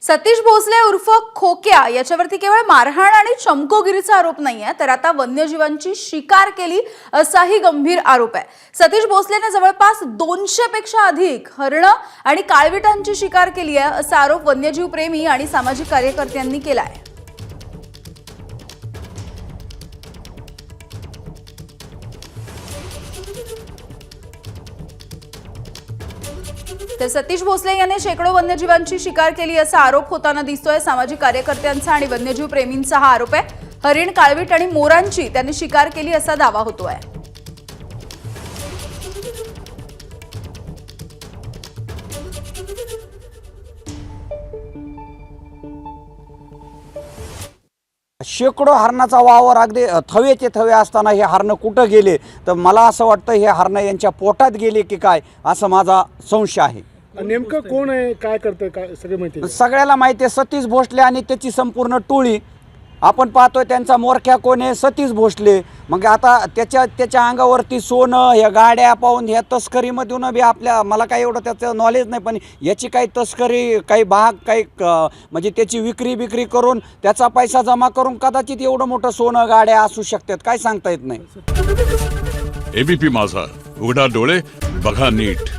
सतीश भोसले उर्फ खोक्या याच्यावरती केवळ मारहाण आणि चमकोगिरीचा आरोप नाहीये, तर आता वन्यजीवांची शिकार केली असाही गंभीर आरोप आहे। सतीश भोसलेने जवळपास 200 पेक्षा अधिक हरणं आणि काळविटांची शिकार केली आहे असा आरोप वन्यजीव प्रेमी आणि सामाजिक कार्यकर्त्यांनी केला आहे। तर सतीश भोसले याने शेकडो वन्यजीवांची शिकार केली असा आरोप होताना दिसतोय। सामाजिक कार्यकर्त्यांचा आणि वन्यजीव प्रेमींचा हा आरोप आहे। हरिण, काळवीट आणि मोरांची त्यांनी शिकार केली असा दावा होतोय। शेकडो हरणाचा वावर अगदी थवेचे थवे असताना हे हरणं कुठं गेले, तर मला असं वाटतं हे हरणं यांच्या पोटात गेले की काय असं माझा संशय आहे। नेमकं कोण आहे, काय करतंय, काय सगळं माहिती आहे? सगळ्याला माहिती आहे सतीश भोसले आणि त्याची संपूर्ण टोळी। आपण पाहतोय त्यांचा मोरख्या कोण आहे, सतीश भोसले। मग आता त्याच्या अंगावरती सोनं, ह्या गाड्या पाहून ह्या तस्करीमधून बी मला काही एवढं त्याचं नॉलेज नाही, पण याची काही तस्करी, काही भाग, काही म्हणजे त्याची विक्री करून त्याचा पैसा जमा करून कदाचित एवढं मोठं सोनं, गाड्या असू शकतात, काय सांगता येत नाही। एबीपी माझा, उघडा डोळे बघा नीट।